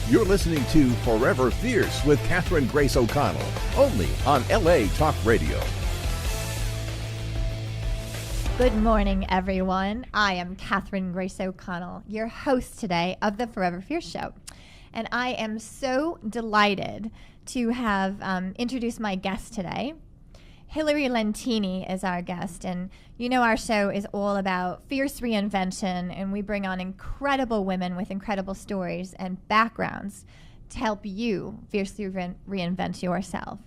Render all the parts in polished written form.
You're listening to Forever Fierce with Catherine Grace O'Connell, only on LA Talk Radio. Good morning, everyone. I am Catherine Grace O'Connell, your host today of the Forever Fierce Show. And I am so delighted to have introduced my guest today. Hilary Lentini is our guest, and you know our show is all about fierce reinvention, and we bring on incredible women with incredible stories and backgrounds to help you fiercely reinvent yourself.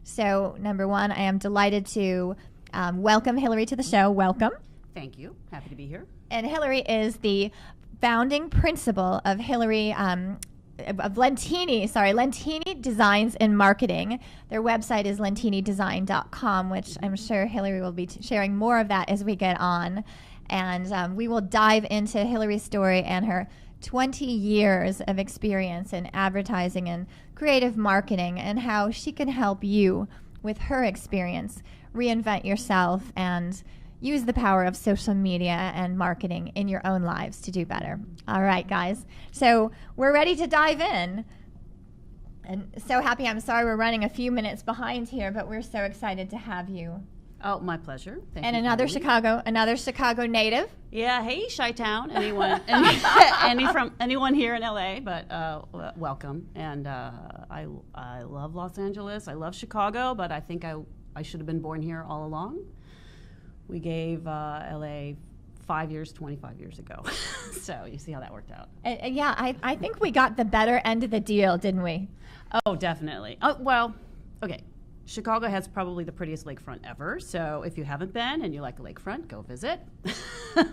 So, number one, I am delighted to welcome Hilary to the show. Welcome. Thank you. Happy to be here. And Hilary is the founding principal of Lentini Designs and Marketing. Their website is lentinidesign.com, which I'm sure Hilary will be sharing more of that as we get on. And we will dive into Hilary's story and her 20 years of experience in advertising and creative marketing and how she can help you with her experience reinvent yourself and use the power of social media and marketing in your own lives to do better. All right, guys. So we're ready to dive in. And so happy. I'm sorry we're running a few minutes behind here, but we're so excited to have you. Oh, my pleasure. Thank and you another Chicago native. Yeah, hey, Chi-Town. Anyone here in LA, but welcome. And I love Los Angeles. I love Chicago, but I think I should have been born here all along. We gave LA 5 years, 25 years ago. So you see how that worked out. Yeah, I think we got the better end of the deal, didn't we? Oh, definitely. Oh, well, okay. Chicago has probably the prettiest lakefront ever. So if you haven't been and you like a lakefront, go visit.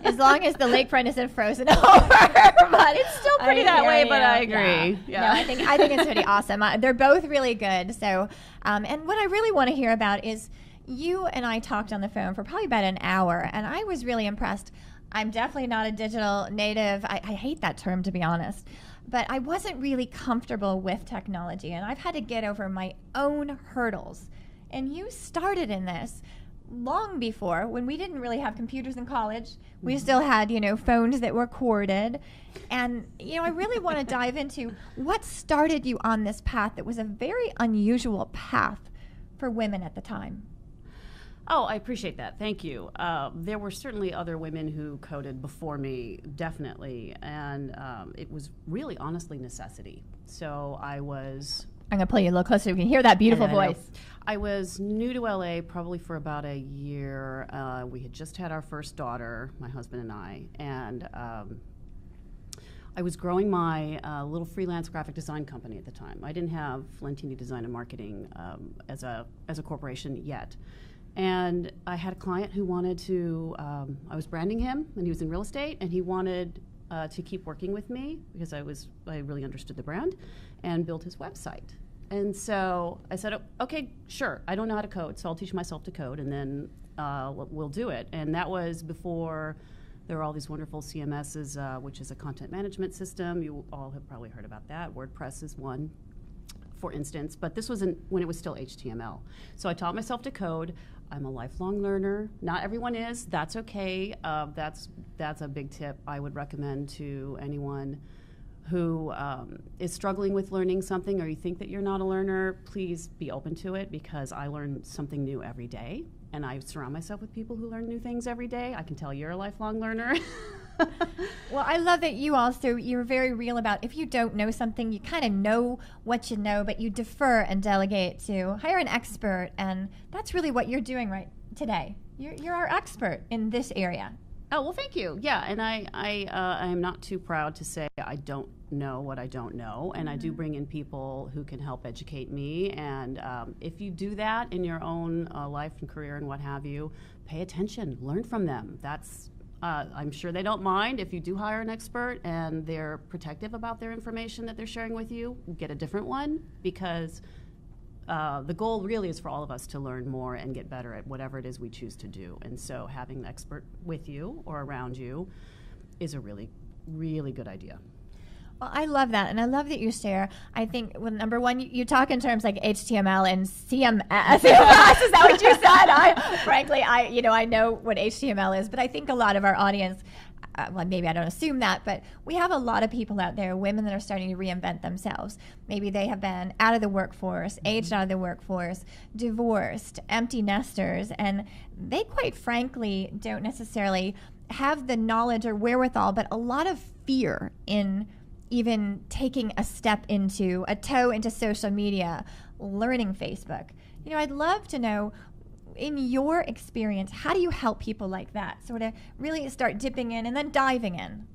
As long as the lakefront isn't frozen over. But it's still pretty that way, but I agree. Yeah. No, I think it's pretty awesome. They're both really good. So, and what I really want to hear about is you and I talked on the phone for probably about an hour, and I was really impressed. I'm definitely not a digital native. I hate that term, to be honest. But I wasn't really comfortable with technology, and I've had to get over my own hurdles. And you started in this long before, when we didn't really have computers in college. We still had, phones that were corded. And, I really want to dive into what started you on this path that was a very unusual path for women at the time. Oh, I appreciate that. Thank you. There were certainly other women who coded before me, definitely. And it was really, honestly, necessity. So I'm going to pull you a little closer so we can hear that beautiful voice. I was new to LA probably for about a year. We had just had our first daughter, my husband and I. And I was growing my little freelance graphic design company at the time. I didn't have Lentini Design and Marketing as a corporation yet. And I had a client who wanted to, I was branding him, and he was in real estate, and he wanted to keep working with me because I really understood the brand, and built his website. And so I said, okay, sure, I don't know how to code, so I'll teach myself to code, and then we'll do it. And that was before there were all these wonderful CMSs, which is a content management system. You all have probably heard about that. WordPress is one, for instance, but this was when it was still HTML. So I taught myself to code. I'm a lifelong learner. Not everyone is. That's okay. That's a big tip I would recommend to anyone who is struggling with learning something, or you think that you're not a learner. Please be open to it, because I learn something new every day, and I surround myself with people who learn new things every day. I can tell you're a lifelong learner. Well, I love that you're very real about, if you don't know something, you kind of know what you know, but you defer and delegate to hire an expert, and that's really what you're doing right today. You're our expert in this area. Oh, well, thank you. Yeah, and I am not too proud to say I don't know what I don't know, and I do bring in people who can help educate me, and if you do that in your own life and career and what have you, pay attention, learn from them. That's I'm sure they don't mind if you do hire an expert and they're protective about their information that they're sharing with you. Get a different one, because the goal really is for all of us to learn more and get better at whatever it is we choose to do. And so having an expert with you or around you is a really, really good idea. Well, I love that, and I love that you share. I think, well, number one, you talk in terms like HTML and CMS. Is that what you said? Frankly, I know what HTML is, but I think a lot of our audience well, maybe I don't assume that, but we have a lot of people out there, women that are starting to reinvent themselves. Maybe they have been out of the workforce, aged out of the workforce, divorced, empty nesters, and they quite frankly don't necessarily have the knowledge or wherewithal, but a lot of fear in even taking a toe into social media, learning Facebook. I'd love to know, in your experience, how do you help people like that sort of really start dipping in and then diving in?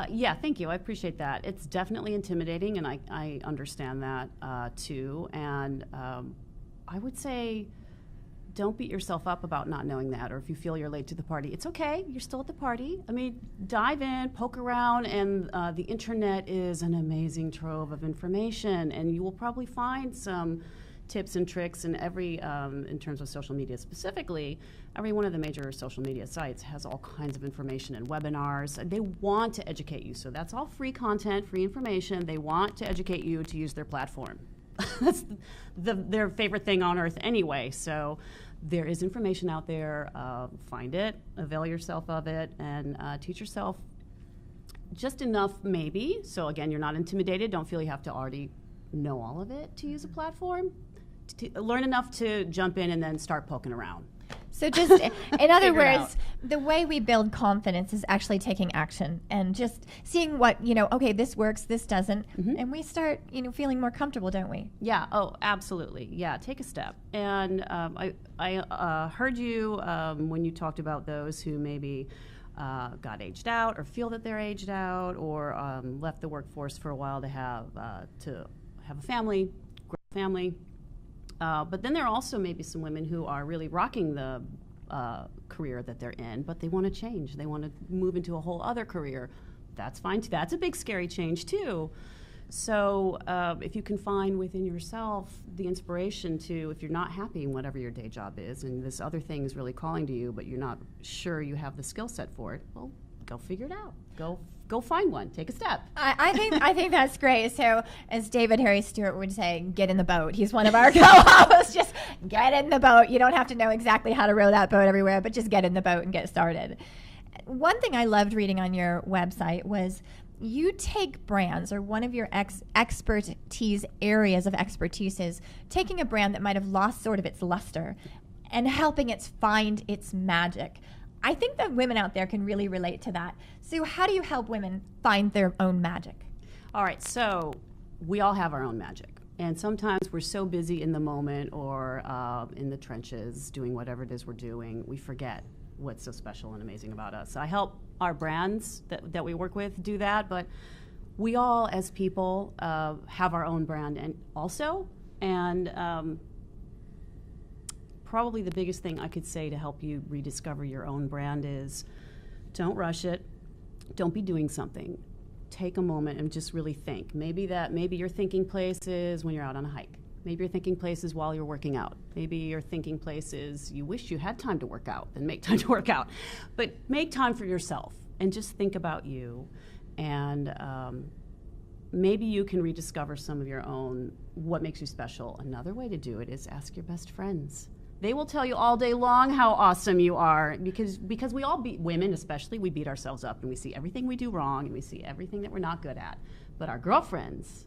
Yeah, thank you. I appreciate that. It's definitely intimidating, and I understand that too. And I would say, don't beat yourself up about not knowing that, or if you feel you're late to the party. It's okay. You're still at the party. I mean, dive in, poke around, and the internet is an amazing trove of information, and you will probably find some tips and tricks in in terms of social media specifically. Every one of the major social media sites has all kinds of information and webinars. They want to educate you, so that's all free content, free information. They want to educate you to use their platform. That's their favorite thing on earth anyway. So there is information out there. Find it, avail yourself of it, and teach yourself just enough maybe. So again, you're not intimidated. Don't feel you have to already know all of it to use a platform. Learn enough to jump in and then start poking around. So just, in other words, the way we build confidence is actually taking action and just seeing what, okay, this works, this doesn't, and we start, feeling more comfortable, don't we? Yeah, oh, absolutely. Yeah, take a step. And I heard you when you talked about those who maybe got aged out or feel that they're aged out or left the workforce for a while to have a family, grow a family. But then there are also maybe some women who are really rocking the career that they're in, but they want to change. They want to move into a whole other career. That's fine too. That's a big scary change too. So if you can find within yourself the inspiration to, if you're not happy in whatever your day job is, and this other thing is really calling to you, but you're not sure you have the skill set for it, well, go figure it out. Go find one. Take a step. I think that's great. So, as David Harry Stewart would say, get in the boat. He's one of our co-hosts. Just get in the boat. You don't have to know exactly how to row that boat everywhere, but just get in the boat and get started. One thing I loved reading on your website was you take brands, or one of your expertise areas of expertise is taking a brand that might have lost sort of its luster and helping it find its magic. I think that women out there can really relate to that. So how do you help women find their own magic? All right, so we all have our own magic. And sometimes we're so busy in the moment or in the trenches doing whatever it is we're doing, we forget what's so special and amazing about us. I help our brands that we work with do that, but we all as people have our own brand and also. And probably the biggest thing I could say to help you rediscover your own brand is don't rush it. Don't be doing something. Take a moment and just really think. Maybe your thinking place is when you're out on a hike. Maybe your thinking place is while you're working out. Maybe your thinking place is you wish you had time to work out, then make time to work out. But make time for yourself and just think about you. And maybe you can rediscover some of your own, what makes you special. Another way to do it is ask your best friends. They will tell you all day long how awesome you are because we all women especially, we beat ourselves up and we see everything we do wrong and we see everything that we're not good at. But our girlfriends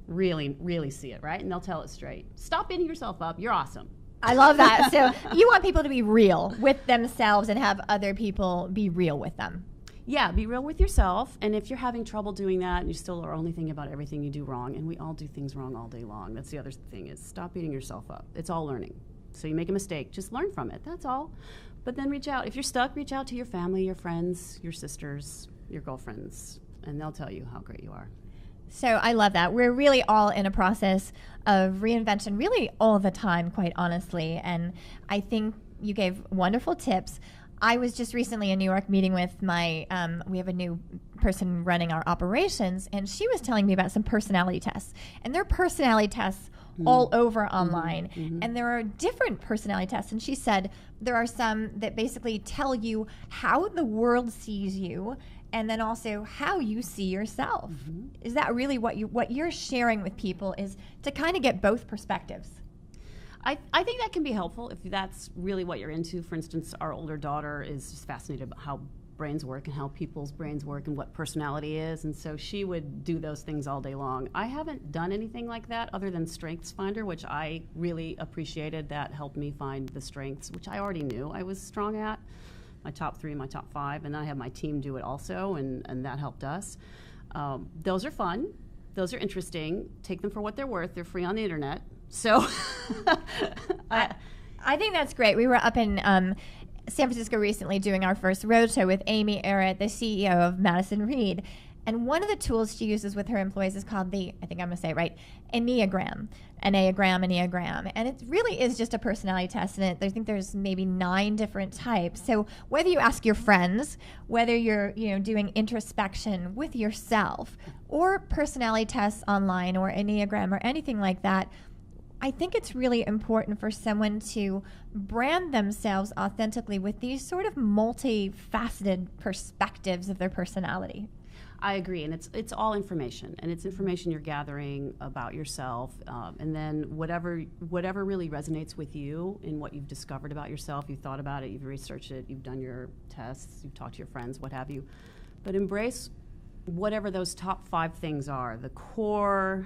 really, really see it, right? And they'll tell it straight. Stop beating yourself up. You're awesome. I love that. So you want people to be real with themselves and have other people be real with them. Yeah, be real with yourself. And if you're having trouble doing that and you still are only thinking about everything you do wrong, and we all do things wrong all day long, that's the other thing is stop beating yourself up. It's all learning. So you make a mistake, just learn from it, that's all. But then reach out. If you're stuck, reach out to your family, your friends, your sisters, your girlfriends, and they'll tell you how great you are. So I love that. We're really all in a process of reinvention, really all the time, quite honestly. And I think you gave wonderful tips. I was just recently in New York meeting with we have a new person running our operations, and she was telling me about some personality tests. And there are personality tests all over online. And there are different personality tests. And she said there are some that basically tell you how the world sees you and then also how you see yourself. Is that really what you're sharing with people, is to kind of get both perspectives? I think that can be helpful if that's really what you're into. For instance, our older daughter is just fascinated about how brains work and how people's brains work and what personality is. And so she would do those things all day long. I haven't done anything like that other than Strengths Finder, which I really appreciated. That helped me find the strengths, which I already knew I was strong at, my top 3, my top 5. And then I had my team do it also, and that helped us. Those are fun. Those are interesting. Take them for what they're worth. They're free on the internet. So I think that's great. We were up in San Francisco recently doing our first roadshow with Amy Errett, the CEO of Madison Reed. And one of the tools she uses with her employees is called the, I think I'm going to say it right, Enneagram. Enneagram. And it really is just a personality test. And I think there's maybe 9 different types. So whether you ask your friends, whether you're doing introspection with yourself, or personality tests online or Enneagram or anything like that, I think it's really important for someone to brand themselves authentically with these sort of multifaceted perspectives of their personality. I agree, and it's all information, and it's information you're gathering about yourself, and then whatever really resonates with you in what you've discovered about yourself, you've thought about it, you've researched it, you've done your tests, you've talked to your friends, what have you. But embrace whatever those top 5 things are, the core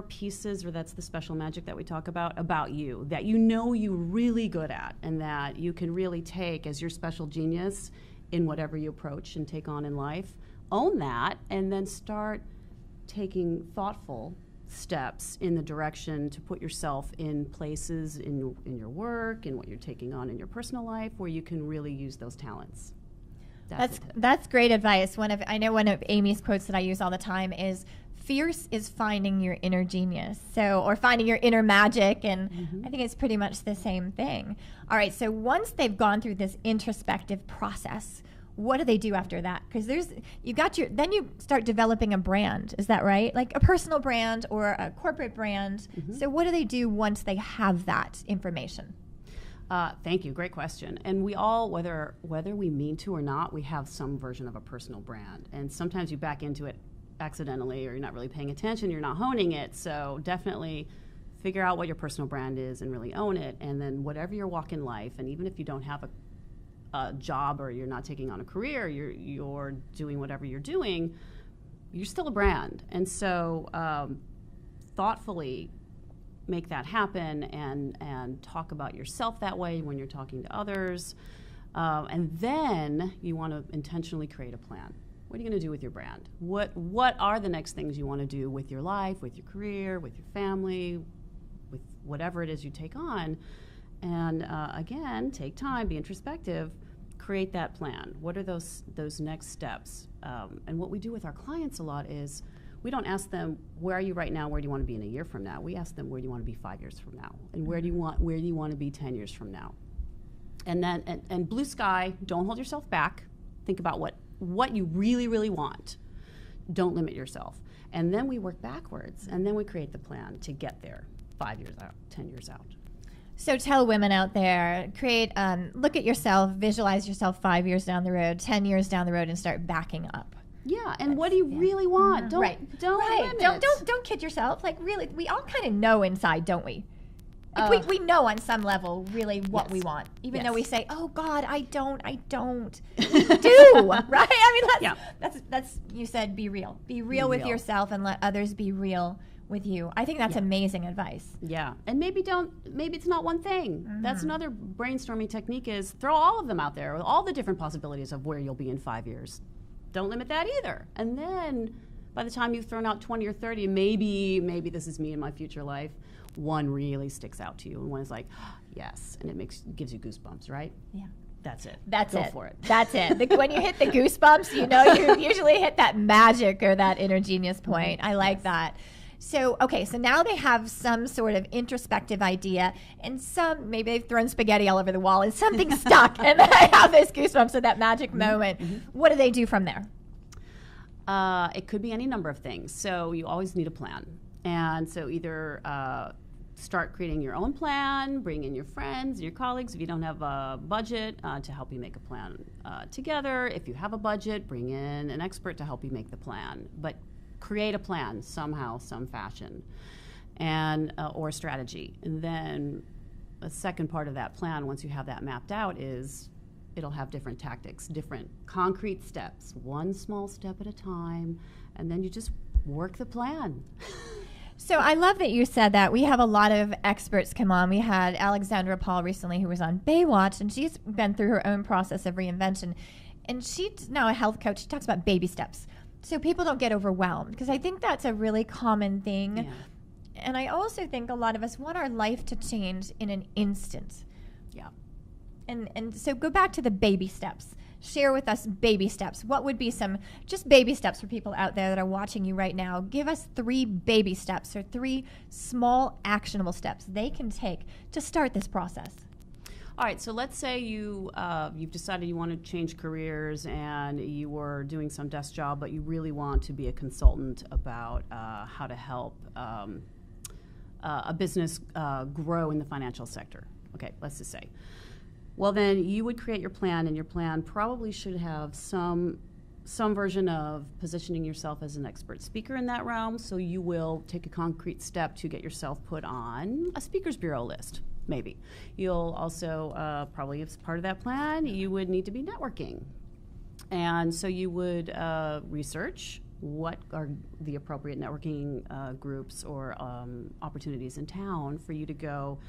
pieces, or that's the special magic that we talk about you, that you're really good at, and that you can really take as your special genius in whatever you approach and take on in life. Own that, and then start taking thoughtful steps in the direction to put yourself in places in your work and what you're taking on in your personal life where you can really use those talents. That's great advice. I know one of Amy's quotes that I use all the time is, fierce is finding your inner genius, or finding your inner magic, and I think it's pretty much the same thing. All right, so once they've gone through this introspective process, what do they do after that? Because then you start developing a brand, is that right? Like a personal brand or a corporate brand. So what do they do once they have that information? Thank you, great question. And we all, whether we mean to or not, we have some version of a personal brand, and sometimes you back into it accidentally, or you're not really paying attention, you're not honing it. So definitely figure out what your personal brand is and really own it. And then whatever your walk in life, and even if you don't have a job or you're not taking on a career, you're doing whatever you're doing, you're still a brand. And so thoughtfully make that happen, and talk about yourself that way when you're talking to others. And then you want to intentionally create a plan. What are you going to do with your brand? What are the next things you want to do with your life, with your career, with your family, with whatever it is you take on? And again, take time, be introspective, create that plan. What are those next steps? And what we do with our clients a lot is we don't ask them, where are you right now? Where do you want to be in a year from now? We ask them, where do you want to be 5 years from now? And where do you want to be 10 years from now? And then and blue sky, don't hold yourself back. Think about what you really, really want. Don't limit yourself. And then we work backwards, and then we create the plan to get there 5 years out, 10 years out. So tell women out there, look at yourself, visualize yourself 5 years down the road, 10 years down the road, and start backing up. Yeah, and what do you really want? Don't limit. Don't kid yourself. Like, really, we all kind of know inside, don't we? Like we know on some level really what we want, even though we say, "Oh God, I don't." We do, right? I mean, that's you said, be real. Be real with yourself, and let others be real with you. I think that's amazing advice. Yeah, and maybe it's not one thing. That's another brainstorming technique, is throw all of them out there, with all the different possibilities of where you'll be in 5 years. Don't limit that either. And then by the time you've thrown out 20 or 30, maybe this is me in my future life, one really sticks out to you, and one is like, yes, and it gives you goosebumps, right? Yeah. That's it. Go for it. That's it. When you hit the goosebumps, you usually hit that magic or that inner genius point. I like that. So now they have some sort of introspective idea, and maybe they've thrown spaghetti all over the wall and something stuck, and then I have those goosebumps at that magic moment. What do they do from there? It could be any number of things. So you always need a plan. And so either start creating your own plan, bring in your friends, your colleagues, if you don't have a budget, to help you make a plan together. If you have a budget, bring in an expert to help you make the plan. But create a plan somehow, some fashion, and or a strategy. And then a second part of that plan, once you have that mapped out, is it'll have different tactics, different concrete steps, one small step at a time, and then you just work the plan. So I love that you said that. We have a lot of experts come on. We had Alexandra Paul recently, who was on Baywatch, and she's been through her own process of reinvention. And she's now a health coach. She talks about baby steps, so people don't get overwhelmed, because I think that's a really common thing. Yeah. And I also think a lot of us want our life to change in an instant. Yeah. And so go back to the baby steps. Share with us baby steps. What would be some just baby steps for people out there that are watching you right now? Give us 3 baby steps or 3 small actionable steps they can take to start this process. All right, so let's say you've decided you want to change careers and you were doing some desk job, but you really want to be a consultant about how to help a business grow in the financial sector. Okay, let's just say. Well, then you would create your plan, and your plan probably should have some version of positioning yourself as an expert speaker in that realm. So you will take a concrete step to get yourself put on a speakers bureau list. Maybe. You'll also, probably as part of that plan, you would need to be networking. And so you would research what are the appropriate networking groups or opportunities in town for you to go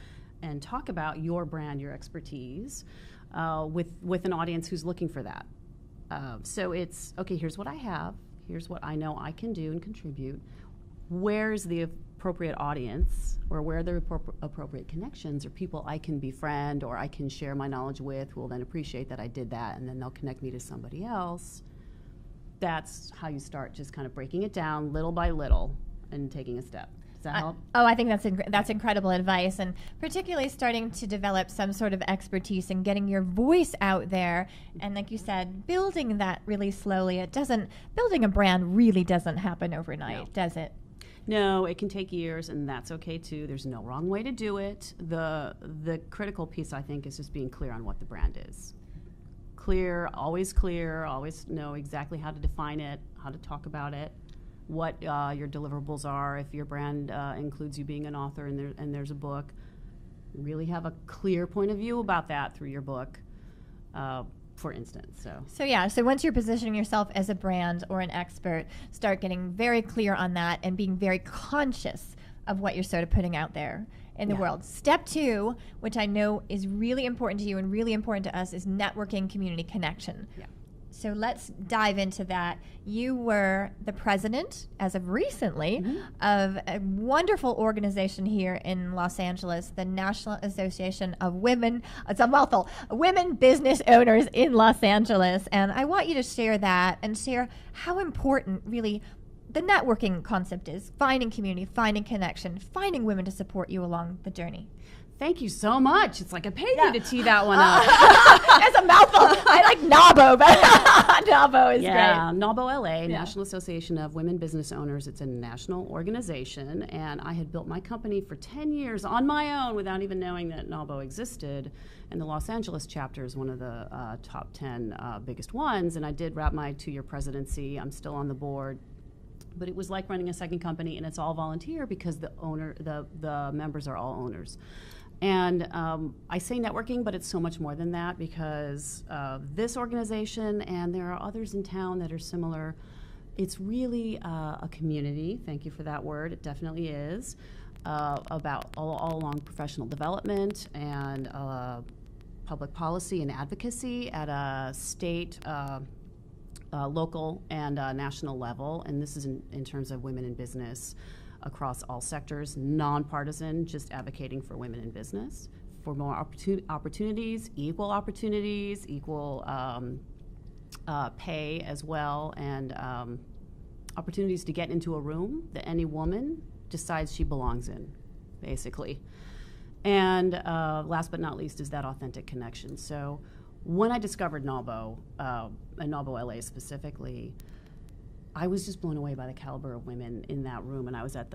and talk about your brand, your expertise, with an audience who's looking for that. So it's, okay, here's what I have, here's what I know I can do and contribute. Where's the appropriate audience, or where are the appropriate connections or people I can befriend or I can share my knowledge with, who will then appreciate that I did that, and then they'll connect me to somebody else. That's how you start, just kind of breaking it down little by little and taking a step. Does that help? I think that's incredible advice, and particularly starting to develop some sort of expertise and getting your voice out there. And like you said, building that really slowly. Building a brand really doesn't happen overnight, does it? No, it can take years, and that's okay too. There's no wrong way to do it. The critical piece, I think, is just being clear on what the brand is. Clear, always know exactly how to define it, how to talk about it, what your deliverables are. If your brand includes you being an author and there's a book, really have a clear point of view about that through your book, for instance. So once you're positioning yourself as a brand or an expert, start getting very clear on that and being very conscious of what you're sort of putting out there in the world. Step 2, which I know is really important to you and really important to us, is networking, community connection. Yeah. So let's dive into that. You were the president, as of recently, of a wonderful organization here in Los Angeles, the National Association of Women, it's a mouthful, Women Business Owners in Los Angeles. And I want you to share that and share how important really the networking concept is, finding community, finding connection, finding women to support you along the journey. Thank you so much. It's like I paid you to tee that one up. That's a mouthful. I like NAWBO, but NAWBO is great. Yeah, NAWBO LA, National Association of Women Business Owners. It's a national organization, and I had built my company for 10 years on my own without even knowing that NAWBO existed. And the Los Angeles chapter is one of the top 10 biggest ones, and I did wrap my 2-year presidency. I'm still on the board. But it was like running a second company, and it's all volunteer because the members are all owners. And I say networking, but it's so much more than that, because this organization, and there are others in town that are similar, it's really a community. Thank you for that word. It definitely is. About all along professional development and public policy and advocacy at a state, local, and national level. And this is in terms of women in business across all sectors, nonpartisan, just advocating for women in business, for more opportunities, equal pay as well, and opportunities to get into a room that any woman decides she belongs in, basically. And last but not least is that authentic connection. So when I discovered NAWBO, and NAWBO LA specifically, I was just blown away by the caliber of women in that room. And I was at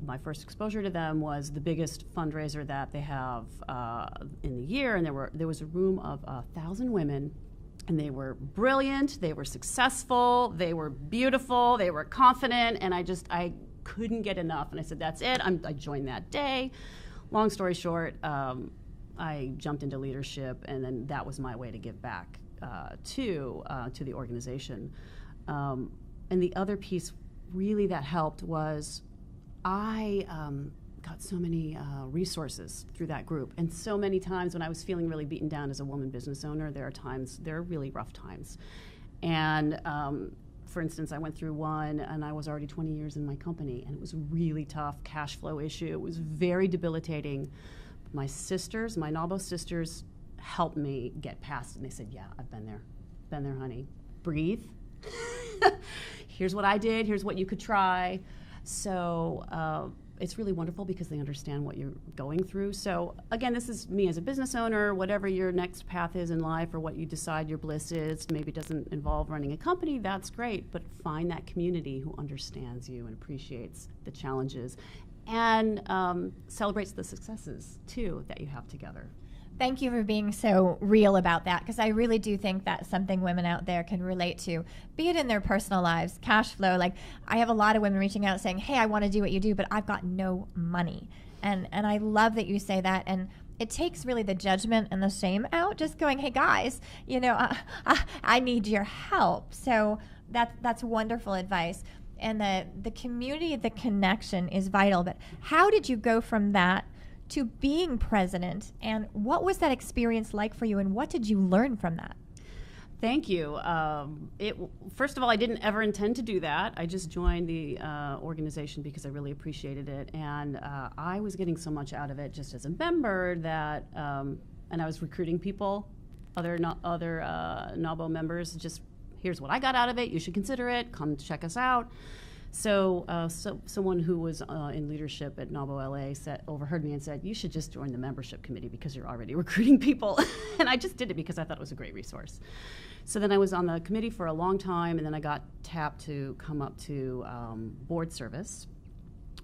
my first exposure to them was the biggest fundraiser that they have in the year. And there was a room of 1,000 women, and they were brilliant, they were successful, they were beautiful, they were confident, and I couldn't get enough. And I said, that's it. I joined that day. Long story short, I jumped into leadership, and then that was my way to give back to the organization. And the other piece really that helped was I got so many resources through that group. And so many times when I was feeling really beaten down as a woman business owner, there are really rough times. And for instance, I went through one, and I was already 20 years in my company, and it was a really tough cash flow issue. It was very debilitating. My sisters, my NAWBO sisters, helped me get past it, and they said, yeah, I've been there, honey. Breathe. Here's what I did, here's what you could try. So it's really wonderful because they understand what you're going through. So again, this is me as a business owner, whatever your next path is in life or what you decide your bliss is, maybe it doesn't involve running a company, that's great, but find that community who understands you and appreciates the challenges and celebrates the successes too that you have together. Thank you for being so real about that, because I really do think that's something women out there can relate to, be it in their personal lives, cash flow. Like, I have a lot of women reaching out saying, hey, I want to do what you do, but I've got no money. And I love that you say that. And it takes really the judgment and the shame out, just going, hey, guys, I need your help. So that's wonderful advice. And the community, the connection is vital. But how did you go from that to being president, and what was that experience like for you, and what did you learn from that? Thank you. First of all, I didn't ever intend to do that. I just joined the organization because I really appreciated it, and I was getting so much out of it just as a member that, and I was recruiting people, other NAWBO members, just here's what I got out of it, you should consider it, come check us out. So someone who was in leadership at NAWBO LA overheard me and said, you should just join the membership committee because you're already recruiting people. And I just did it because I thought it was a great resource. So then I was on the committee for a long time, and then I got tapped to come up to board service,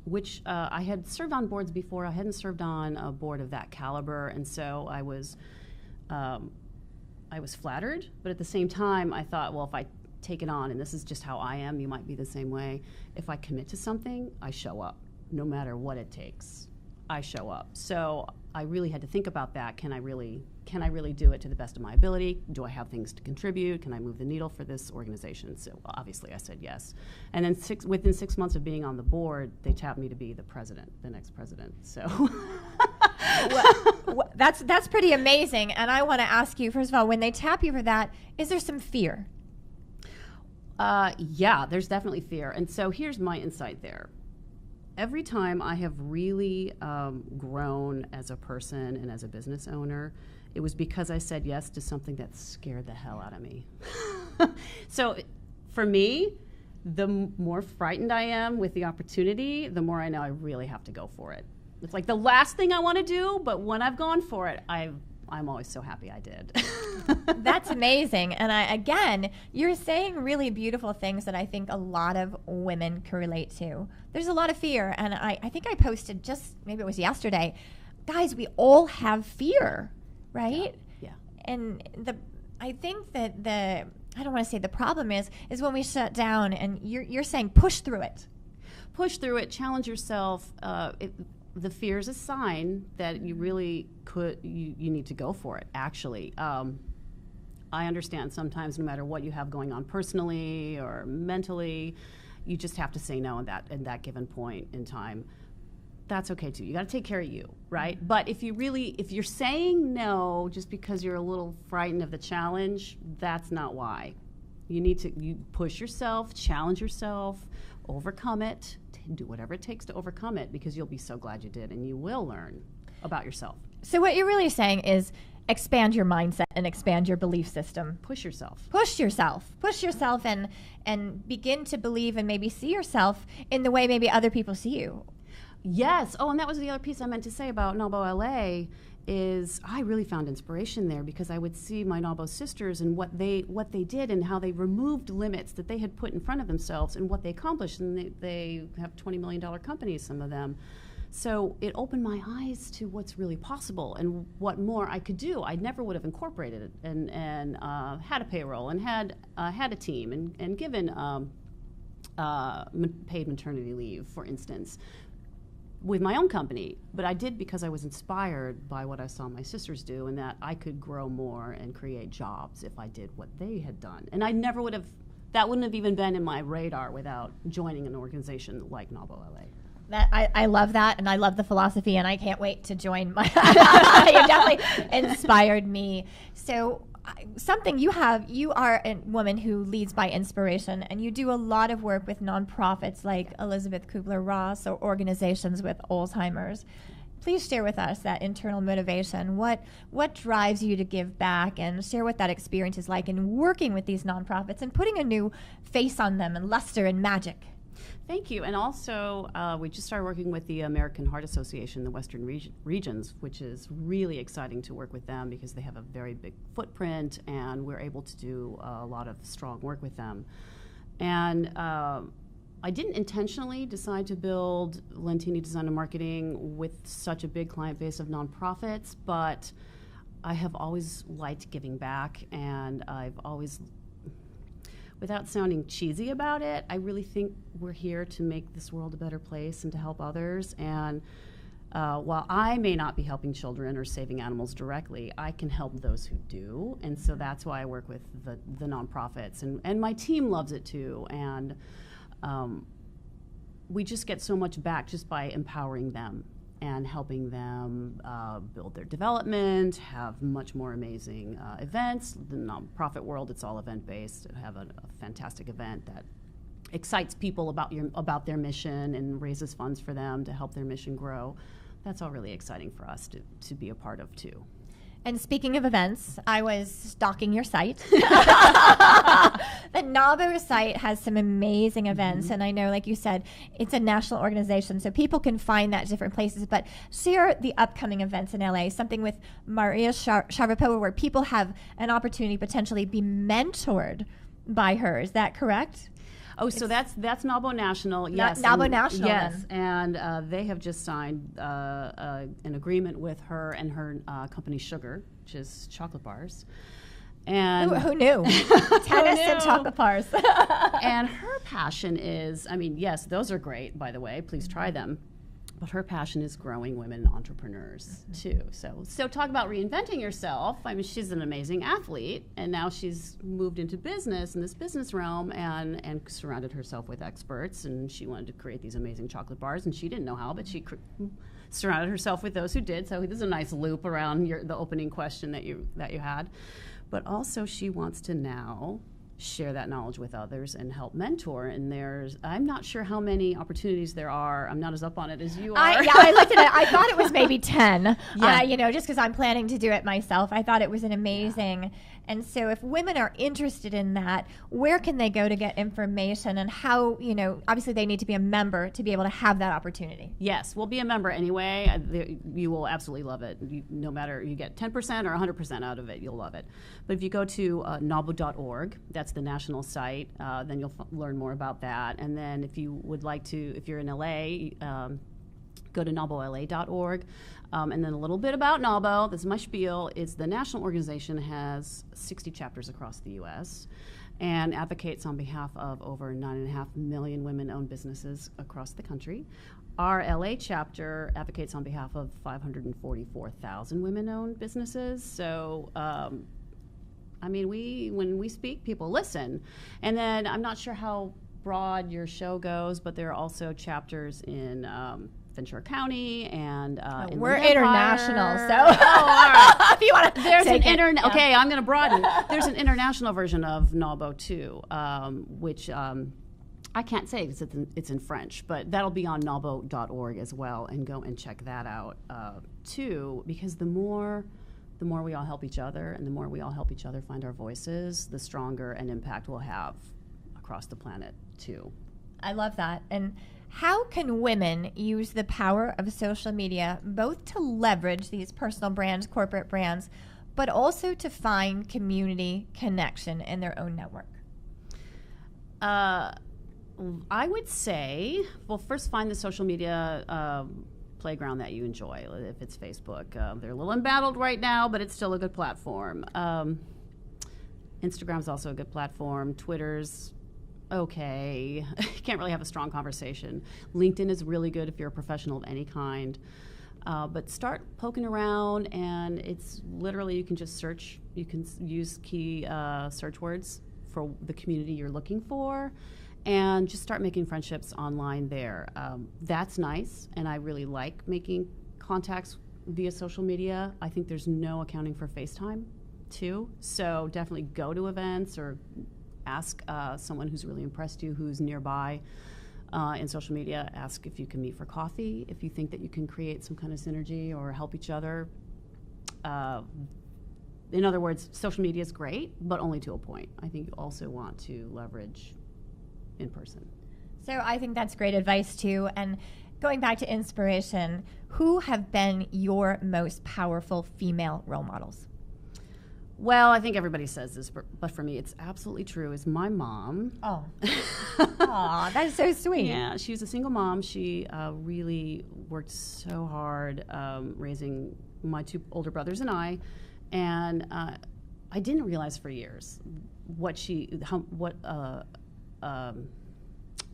which I had served on boards before. I hadn't served on a board of that caliber, and so I was flattered, but at the same time I thought, well, if I take it on, and this is just how I am, you might be the same way. If I commit to something, I show up. No matter what it takes, I show up. So I really had to think about that. Can I really do it to the best of my ability? Do I have things to contribute? Can I move the needle for this organization? So obviously I said yes. And then within 6 months of being on the board, they tapped me to be the president, the next president. So well, that's pretty amazing. And I want to ask you, first of all, when they tap you for that, is there some fear? Yeah, there's definitely fear. And so here's my insight there. Every time I have really grown as a person and as a business owner, it was because I said yes to something that scared the hell out of me. So for me, the more frightened I am with the opportunity, the more I know I really have to go for it. It's like the last thing I want to do, but when I've gone for it, I'm always so happy I did. That's amazing. And again, you're saying really beautiful things that I think a lot of women can relate to. There's a lot of fear. And I think I posted maybe it was yesterday, guys, we all have fear, right? Yeah. And I think that I don't want to say the problem is when we shut down, and you're saying push through it. Push through it, challenge yourself. The fear is a sign that you really you need to go for it, actually. I understand sometimes no matter what you have going on personally or mentally, you just have to say no at that given point in time. That's okay too. You got to take care of you, right? Mm-hmm. But if you're saying no just because you're a little frightened of the challenge, that's not why. You push yourself, challenge yourself, overcome it, do whatever it takes to overcome it, because you'll be so glad you did, and you will learn about yourself. So what you're really saying is expand your mindset and expand your belief system. Push yourself. Push yourself and begin to believe and maybe see yourself in the way maybe other people see you. Yes. Oh, and that was the other piece I meant to say about NAWBO LA is I really found inspiration there, because I would see my NAWBO sisters and what they did and how they removed limits that they had put in front of themselves and what they accomplished. And they have $20 million companies, some of them. So it opened my eyes to what's really possible and what more I could do. I never would have incorporated it and had a payroll and had a team and given paid maternity leave, for instance. with my own company, but I did because I was inspired by what I saw my sisters do, and that I could grow more and create jobs if I did what they had done. And I never would have, that wouldn't have even been in my radar without joining an organization like NAWBO LA. I love that, and I love the philosophy, and I can't wait to join. You definitely inspired me. So you are a woman who leads by inspiration, and you do a lot of work with nonprofits like Elizabeth Kubler-Ross or organizations with Alzheimer's. Please share with us that internal motivation. What drives you to give back, and share what that experience is like in working with these nonprofits and putting a new face on them and luster and magic. Thank you. And also, we just started working with the American Heart Association, the Western regions, which is really exciting to work with them because they have a very big footprint, and we're able to do a lot of strong work with them. And I didn't intentionally decide to build Lentini Design and Marketing with such a big client base of nonprofits, but I have always liked giving back, and I've always, without sounding cheesy about it, I really think we're here to make this world a better place and to help others. And while I may not be helping children or saving animals directly, I can help those who do. And so that's why I work with the nonprofits. And my team loves it too. And we just get so much back just by empowering them and helping them build their development, have much more amazing events. The nonprofit world, it's all event-based. Have a fantastic event that excites people about their mission and raises funds for them to help their mission grow. That's all really exciting for us to be a part of too. And speaking of events, I was stalking your site. The NAWBO site has some amazing events, and I know, like you said, it's a national organization, so people can find that at different places. But share the upcoming events in LA, something with Maria Sharapova, where people have an opportunity to potentially be mentored by her. Is that correct? Oh, so that's NAWBO National, yes. NAWBO National, yes, then. And they have just signed an agreement with her and her company Sugar, which is chocolate bars. And who knew? Tennis and chocolate bars. And her passion is, yes, those are great, by the way. Please try them. But her passion is growing women entrepreneurs too. So talk about reinventing yourself. She's an amazing athlete, and now she's moved into business in this business realm and surrounded herself with experts. And she wanted to create these amazing chocolate bars, and she didn't know how, but she surrounded herself with those who did. So there's a nice loop around the opening question that you had. But also, she wants to now share that knowledge with others and help mentor. And I'm not sure how many opportunities there are. I'm not as up on it as you are. I looked at it. I thought it was maybe 10. Yeah. Just because I'm planning to do it myself. I thought it was an amazing. Yeah. And so if women are interested in that, where can they go to get information, and how, obviously they need to be a member to be able to have that opportunity? Yes, we'll be a member anyway. You will absolutely love it. No matter, you get 10% or 100% out of it, you'll love it. But if you go to nawbo.org, that's the national site, then you'll learn more about that. And then if you would like to, if you're in LA, go to nawbola.org. And then a little bit about NAWBO. This is my spiel. The national organization has 60 chapters across the U.S. and advocates on behalf of over 9.5 million women-owned businesses across the country. Our LA chapter advocates on behalf of 544,000 women-owned businesses. So, when we speak, people listen. And then I'm not sure how broad your show goes, but there are also chapters in Ventura County and we're international, so all right. If you want to, there's an okay, I'm going to broaden. There's an international version of NAWBO too, which I can't say because it's in French, but that'll be on nawbo.org as well, and go and check that out too, because the more we all help each other, and the more we all help each other find our voices, the stronger an impact we'll have across the planet too. I love that. And how can women use the power of social media both to leverage these personal brands, corporate brands, but also to find community connection in their own network? I would say, well, first find the social media playground that you enjoy. If it's Facebook, they're a little embattled right now, but it's still a good platform. Instagram's also a good platform. Twitter's okay. You can't really have a strong conversation. LinkedIn is really good if you're a professional of any kind. But start poking around, and it's literally, you can just search. You can use key search words for the community you're looking for, and just start making friendships online there. That's nice, and I really like making contacts via social media. I think there's no accounting for FaceTime, too. So definitely go to events or ask someone who's really impressed you, who's nearby. In social media, ask if you can meet for coffee, if you think that you can create some kind of synergy or help each other. In other words, social media is great, but only to a point. I think you also want to leverage in person. So I think that's great advice too. And going back to inspiration, who have been your most powerful female role models? Well, I think everybody says this, but for me, it's absolutely true, is my mom. Oh. Aw, that's so sweet. Yeah, she was a single mom. She really worked so hard raising my two older brothers and I. And I didn't realize for years what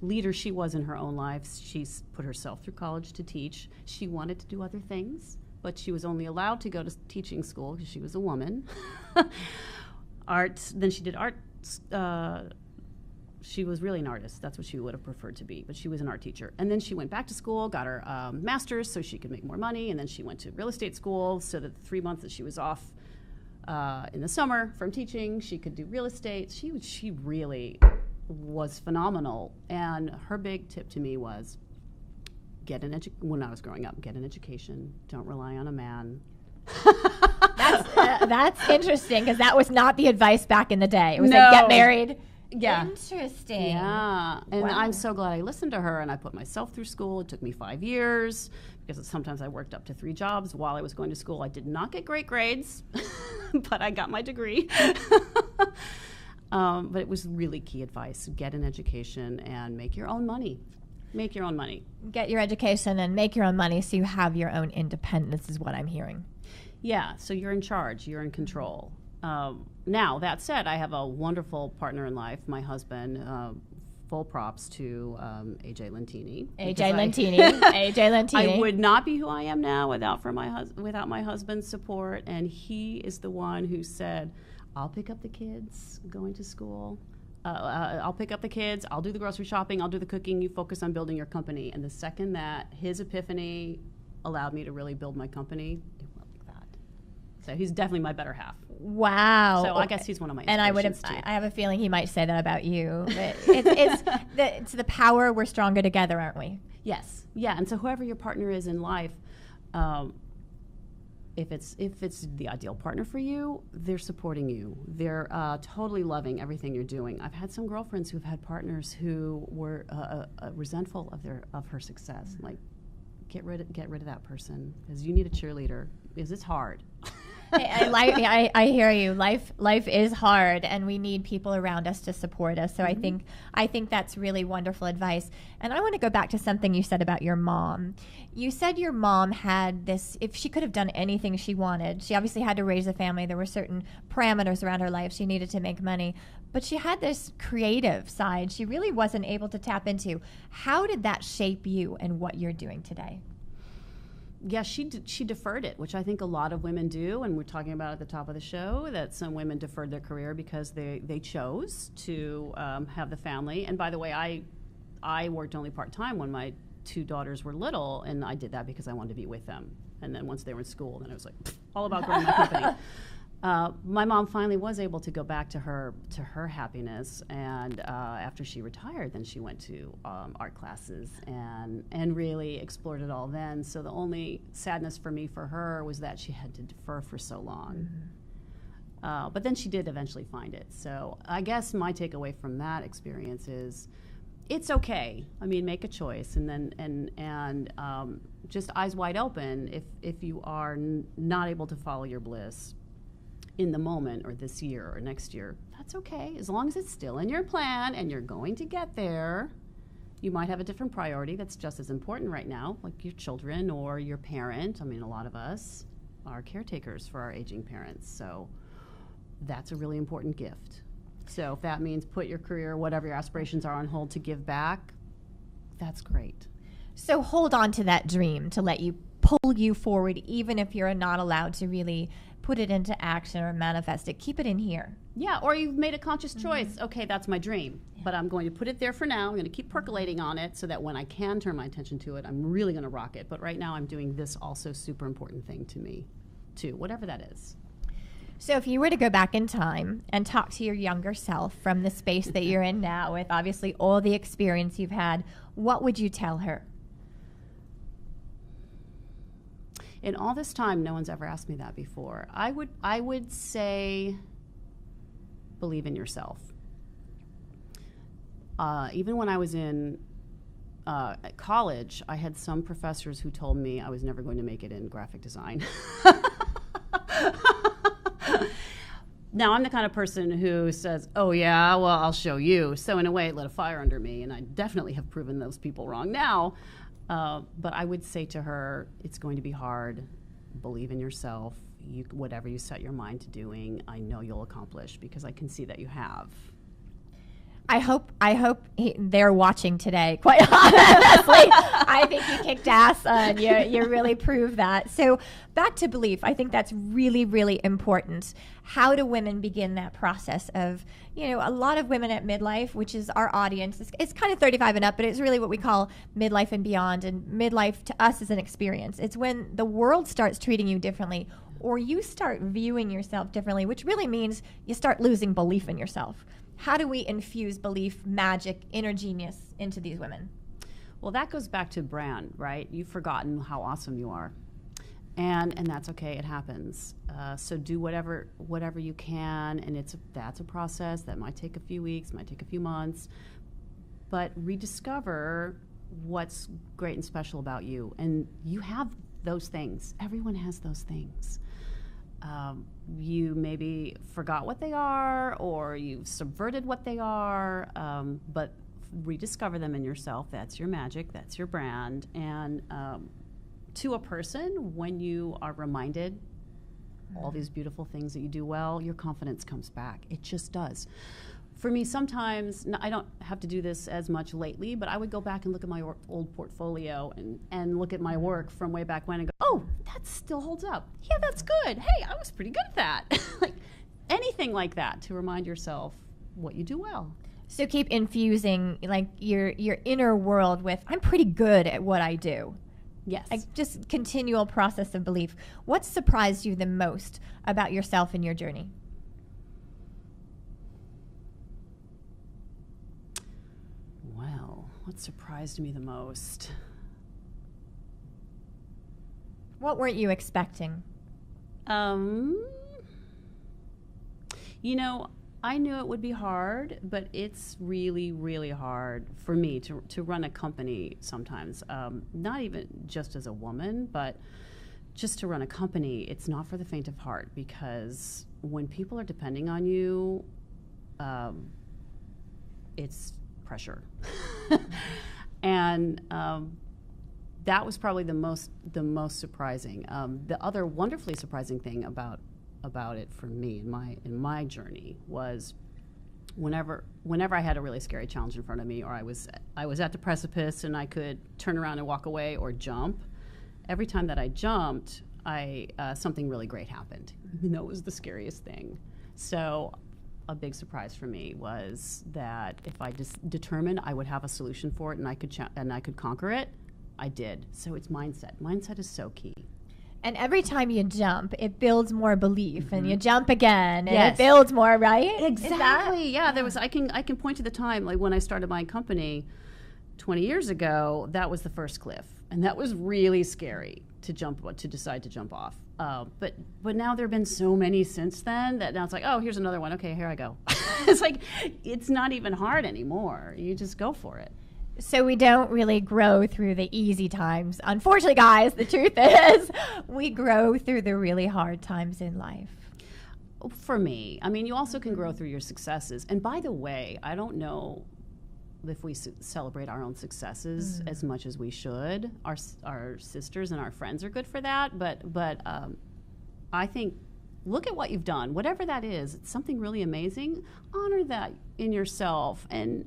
leader she was in her own life. She's put herself through college to teach. She wanted to do other things, but she was only allowed to go to teaching school because she was a woman. Art, then she did art. She was really an artist. That's what she would have preferred to be, but she was an art teacher. And then she went back to school, got her master's so she could make more money, and then she went to real estate school so that the 3 months that she was off in the summer from teaching, she could do real estate. She really was phenomenal. And her big tip to me was, when I was growing up, get an education. Don't rely on a man. That's interesting, because that was not the advice back in the day. It was No. like, get married. Yeah. Interesting. Yeah. And Wow. I'm so glad I listened to her, and I put myself through school. It took me 5 years because sometimes I worked up to 3 jobs while I was going to school. I did not get great grades, but I got my degree. But it was really key advice. Get an education and make your own money. Make your own money. Get your education and make your own money so you have your own independence, is what I'm hearing. Yeah, so you're in charge, you're in control. Now, that said, I have a wonderful partner in life, my husband. Full props to AJ Lentini. AJ Lentini. I would not be who I am now without my husband's support, and he is the one who said, I'll pick up the kids going to school. I'll pick up the kids, I'll do the grocery shopping, I'll do the cooking, you focus on building your company. And the second that his epiphany allowed me to really build my company, it went like that. So he's definitely my better half. Wow. So I guess he's one of my And inspirations too. I have a feeling he might say that about you. But it's the power, we're stronger together, aren't we? Yes. Yeah. And so whoever your partner is in life, if it's the ideal partner for you, they're supporting you. They're totally loving everything you're doing. I've had some girlfriends who've had partners who were resentful of her success. Like, get rid of that person, because you need a cheerleader, because it's hard. I hear you. Life is hard, and we need people around us to support us. So Mm-hmm. I think that's really wonderful advice. And I want to go back to something you said about your mom. You said your mom had this, if she could have done anything she wanted, she obviously had to raise a family. There were certain parameters around her life. She needed to make money. But she had this creative side she really wasn't able to tap into. How did that shape you and what you're doing today? Yeah, she deferred it, which I think a lot of women do, and we're talking about at the top of the show that some women deferred their career because they chose to have the family. And by the way, I worked only part-time when my 2 daughters were little, and I did that because I wanted to be with them. And then once they were in school, then I was like, all about growing my company. My mom finally was able to go back to her happiness, and after she retired, then she went to art classes and really explored it all then. So the only sadness for me for her was that she had to defer for so long. Mm-hmm. But then she did eventually find it. So I guess my takeaway from that experience is, it's okay. I mean, make a choice, and then just eyes wide open if you are not able to follow your bliss in the moment, or this year or next year. That's okay, as long as it's still in your plan and you're going to get there. You might have a different priority that's just as important right now, like your children or your parent. I mean, a lot of us are caretakers for our aging parents, so that's a really important gift. So if that means put your career, whatever your aspirations are, on hold to give back, that's great. So hold on to that dream to let you pull you forward, even if you're not allowed to really put it into action or manifest it. Keep it in here. Yeah, or you've made a conscious choice. Okay, that's my dream, but I'm going to put it there for now. I'm going to keep percolating on it so that when I can turn my attention to it, I'm really going to rock it. But right now I'm doing this also super important thing to me, too, whatever that is. So if you were to go back in time and talk to your younger self from the space that you're in now, with obviously all the experience you've had, what would you tell her? In all this time, no one's ever asked me that before. I would say, believe in yourself. Even when I was in at college, I had some professors who told me I was never going to make it in graphic design. Now, I'm the kind of person who says, oh, yeah, well, I'll show you. So in a way, it lit a fire under me, and I definitely have proven those people wrong now. But I would say to her, it's going to be hard. Believe in yourself. Whatever you set your mind to doing, I know you'll accomplish, because I can see that you have. I hope they're watching today. Quite honestly, I think you kicked ass, and you really proved that. So back to belief. I think that's really, really important. How do women begin that process of, a lot of women at midlife, which is our audience, it's kind of 35 and up, but it's really what we call midlife and beyond. And midlife to us is an experience. It's when the world starts treating you differently, or you start viewing yourself differently, which really means you start losing belief in yourself. How do we infuse belief, magic, inner genius into these women? Well, that goes back to brand, right? You've forgotten how awesome you are. And that's okay, it happens. So do whatever you can, and that's a process that might take a few weeks, might take a few months, but rediscover what's great and special about you. And you have those things. Everyone has those things. You maybe forgot what they are, or you've subverted what they are, but rediscover them in yourself. That's your magic, that's your brand. And to a person, when you are reminded all these beautiful things that you do well, your confidence comes back. It just does. For me, sometimes, I don't have to do this as much lately, but I would go back and look at my old portfolio and look at my work from way back when and go, oh, that still holds up. Yeah, that's good. Hey, I was pretty good at that. Like anything like that to remind yourself what you do well. So keep infusing like your inner world with, I'm pretty good at what I do. Yes. Like just continual process of belief. What surprised you the most about yourself and your journey? Well, what surprised me the most? What weren't you expecting? I knew it would be hard, but it's really, really hard for me to run a company sometimes. Not even just as a woman, but just to run a company. It's not for the faint of heart, because when people are depending on you, it's pressure. And that was probably the most surprising. The other wonderfully surprising thing about it for me in my journey was whenever I had a really scary challenge in front of me, or I was at the precipice and I could turn around and walk away or jump. Every time that I jumped, something really great happened, even though it was the scariest thing. So a big surprise for me was that if I just determined I would have a solution for it and I could conquer it, I did. So it's mindset. Mindset is so key. And every time you jump, it builds more belief, and you jump again, and Yes. it builds more, right? Exactly. Yeah. There was. I can point to the time like when I started my company 20 years ago. That was the first cliff, and that was really scary to decide to jump off. But now there have been so many since then that now it's like, oh, here's another one. Okay, here I go. It's like it's not even hard anymore. You just go for it. So we don't really grow through the easy times. Unfortunately, guys, the truth is we grow through the really hard times in life. For me, I mean, you also can grow through your successes. And by the way, I don't know if we celebrate our own successes as much as we should. Our sisters and our friends are good for that, but I think look at what you've done, whatever that is. It's something really amazing. Honor that in yourself and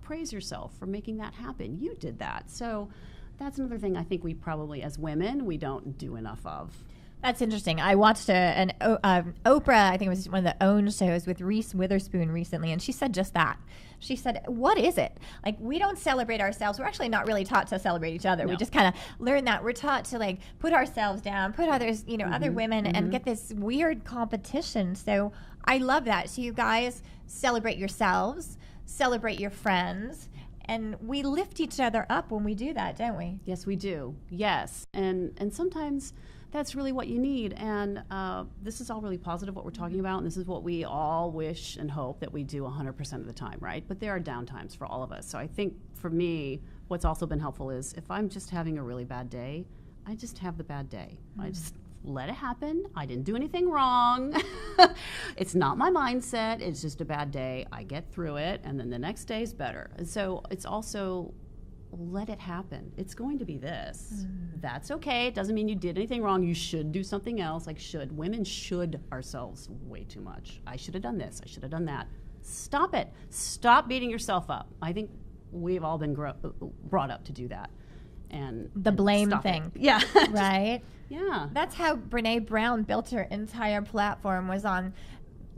praise yourself for making that happen. You did that. So that's another thing I think we probably, as women, we don't do enough of. That's interesting. I watched an Oprah, I think it was one of the OWN shows with Reese Witherspoon recently, and she said just that. She said, what is it? Like, we don't celebrate ourselves. We're actually not really taught to celebrate each other. No. We just kind of learn that. We're taught to, like, put ourselves down, put others, other women, and get this weird competition. So I love that. So you guys celebrate yourselves, celebrate your friends, and we lift each other up when we do that, don't we? Yes, we do. Yes. And sometimes that's really what you need. And this is all really positive, what we're talking about, and this is what we all wish and hope that we do 100% of the time, right? But there are down times for all of us. So I think for me, what's also been helpful is if I'm just having a really bad day, I just have the bad day. I just let it happen. I didn't do anything wrong. It's not my mindset. It's just a bad day. I get through it, and then the next day is better. And so it's also let it happen. It's going to be this. That's okay. It doesn't mean you did anything wrong. You should do something else. Like women should ourselves way too much. I should have done this. I should have done that. Stop it. Stop beating yourself up. I think we've all been brought up to do that. And the blame thing. Yeah. Right? Yeah. That's how Brene Brown built her entire platform, was on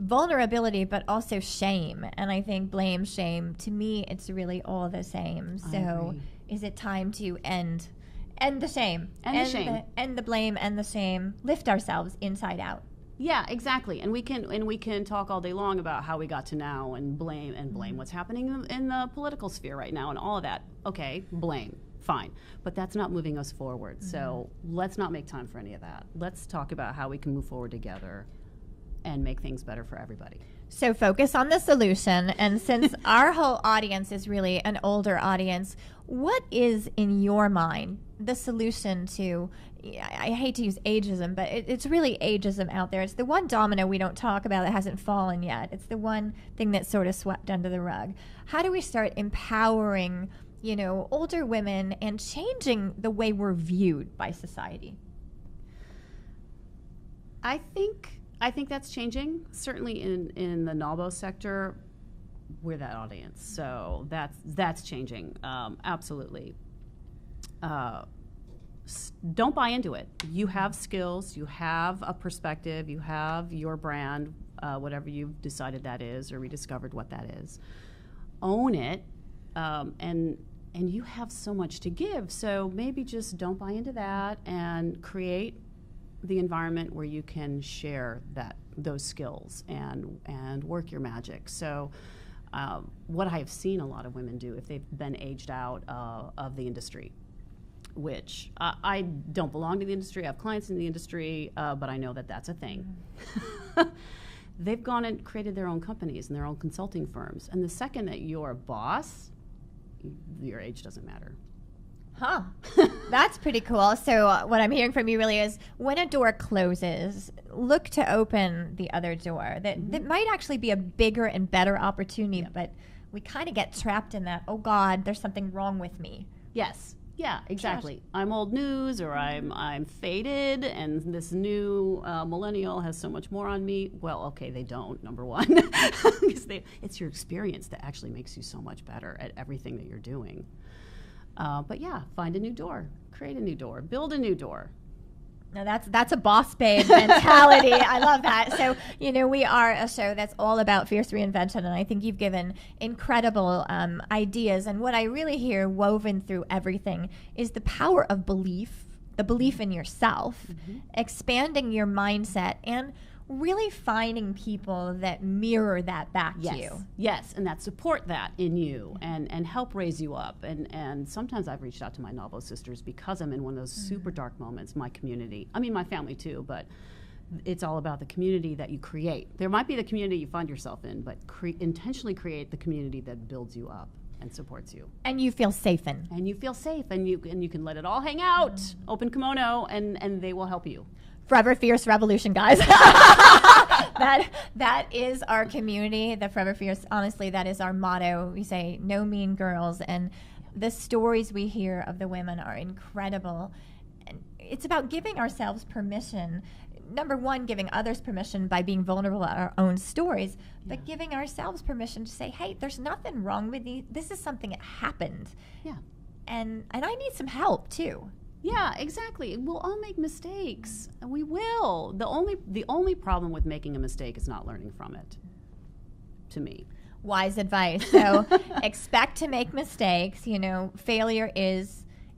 vulnerability, but also shame. And I think blame, shame, to me, it's really all the same. So is it time to end the shame? End the blame, end the shame, lift ourselves inside out. Yeah, exactly. And we can talk all day long about how we got to now and blame what's happening in the political sphere right now and all of that. Okay, blame. Fine. But that's not moving us forward. So let's not make time for any of that. Let's talk about how we can move forward together and make things better for everybody. So focus on the solution. And since our whole audience is really an older audience, what is, in your mind, the solution to, I hate to use ageism, but it's really ageism out there. It's the one domino we don't talk about that hasn't fallen yet. It's the one thing that's sort of swept under the rug. How do we start empowering, older women and changing the way we're viewed by society? I think that's changing. Certainly in the NALBO sector, we're that audience. So that's changing. Absolutely. Don't buy into it. You have skills. You have a perspective. You have your brand, whatever you've decided that is or rediscovered what that is. Own it, and you have so much to give. So maybe just don't buy into that and create the environment where you can share those skills and work your magic. So what I have seen a lot of women do if they've been aged out of the industry, which I don't belong to the industry, I have clients in the industry, but I know that that's a thing. They've gone and created their own companies and their own consulting firms. And the second that you're a boss, your age doesn't matter. Huh. That's pretty cool. So what I'm hearing from you really is when a door closes, look to open the other door. That might actually be a bigger and better opportunity, but we kind of get trapped in that, oh God, there's something wrong with me. Yes. Yeah, exactly. Gosh. I'm old news, or I'm faded, and this new millennial has so much more on me. Well, okay, they don't, number one. Because it's your experience that actually makes you so much better at everything that you're doing. But yeah, find a new door, create a new door, build a new door. Now that's a boss babe mentality. I love that. So, we are a show that's all about fierce reinvention, and I think you've given incredible ideas. And what I really hear woven through everything is the power of belief, the belief in yourself, expanding your mindset, and really finding people that mirror that back to you. Yes, and that support that in you and help raise you up. And sometimes I've reached out to my Novo sisters because I'm in one of those super dark moments, my community. I mean, my family too, but it's all about the community that you create. There might be the community you find yourself in, but intentionally create the community that builds you up and supports you. And you feel safe in. And you feel safe, and you can let it all hang out, open kimono, and they will help you. Forever Fierce Revolution, guys. That is our community, the Forever Fierce. Honestly, that is our motto. We say, no mean girls. And the stories we hear of the women are incredible. And it's about giving ourselves permission, number one, giving others permission by being vulnerable at our own stories, but giving ourselves permission to say, hey, there's nothing wrong with you. This is something that happened. Yeah. And I need some help too. Yeah, exactly. We'll all make mistakes. We will. The only problem with making a mistake is not learning from it, to me. Wise advice. So expect to make mistakes. Failure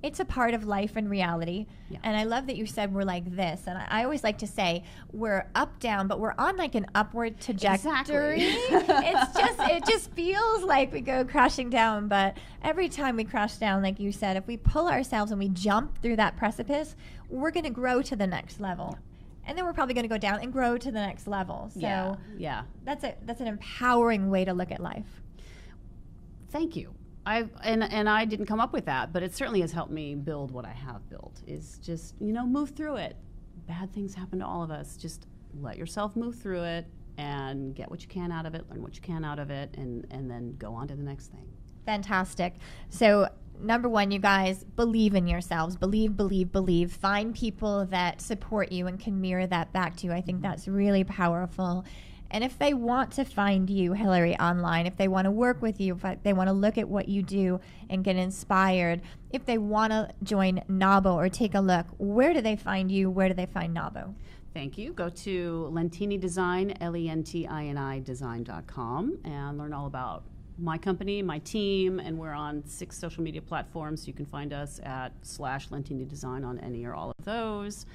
it's a part of life and reality. Yeah. And I love that you said we're like this. And I always like to say we're up, down, but we're on like an upward trajectory. Exactly. It just feels like we go crashing down. But every time we crash down, like you said, if we pull ourselves and we jump through that precipice, we're going to grow to the next level. And then we're probably going to go down and grow to the next level. So that's an empowering way to look at life. Thank you. I didn't come up with that, but it certainly has helped me build what I have built. Is just move through it. Bad things happen to all of us. Just let yourself move through it and get what you can out of it, learn what you can out of it, and then go on to the next thing. Fantastic. So number one, you guys, believe in yourselves. Believe. Find people that support you and can mirror that back to you. I think that's really powerful. And if they want to find you, Hilary, online, if they want to work with you, if they want to look at what you do and get inspired, if they want to join NAWBO or take a look, where do they find you? Where do they find NAWBO? Thank you. Go to Lentini Design, Lentini design.com, and learn all about my company, my team, and we're on 6 social media platforms. So you can find us at /Lentini Design on any or all of those.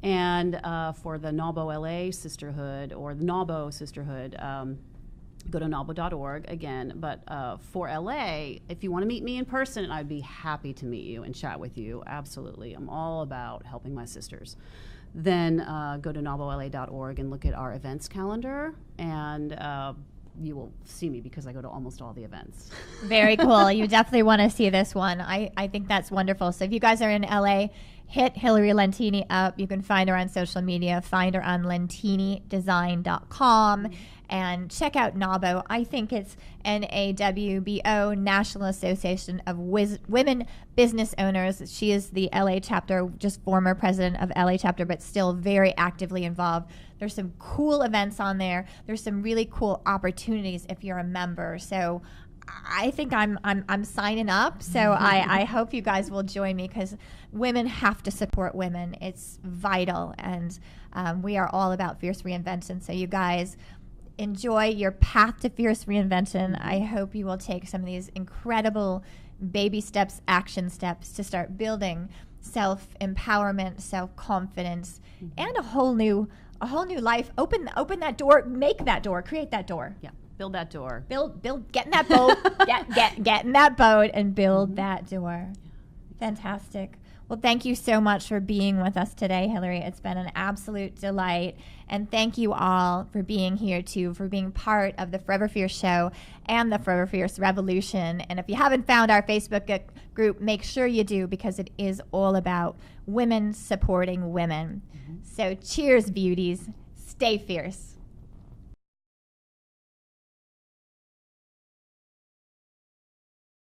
And for the NAWBO LA Sisterhood or the NAWBO Sisterhood, go to nawbo.org again. But for LA, if you want to meet me in person, I'd be happy to meet you and chat with you. Absolutely. I'm all about helping my sisters. Then go to nawbola.org and look at our events calendar, and you will see me because I go to almost all the events. Very cool. You definitely want to see this one. I think that's wonderful. So if you guys are in LA, hit Hilary Lentini up. You can find her on social media. Find her on lentinidesign.com and check out NAWBO. I think it's NAWBO, National Association of Women Business Owners. She is the LA chapter, just former president of LA chapter, but still very actively involved. There's some cool events on there. There's some really cool opportunities if you're a member. So I think I'm signing up. So I hope you guys will join me because women have to support women. It's vital, and we are all about fierce reinvention. So you guys enjoy your path to fierce reinvention. I hope you will take some of these incredible baby steps, action steps to start building self-empowerment, self-confidence, and a whole new life. Open that door, make that door, create that door. Yeah. Build that door. Build, get in that boat, get in that boat and build that door. Fantastic. Well, thank you so much for being with us today, Hilary. It's been an absolute delight. And thank you all for being here, too, for being part of the Forever Fierce show and the Forever Fierce Revolution. And if you haven't found our Facebook group, make sure you do, because it is all about women supporting women. So cheers, beauties. Stay fierce.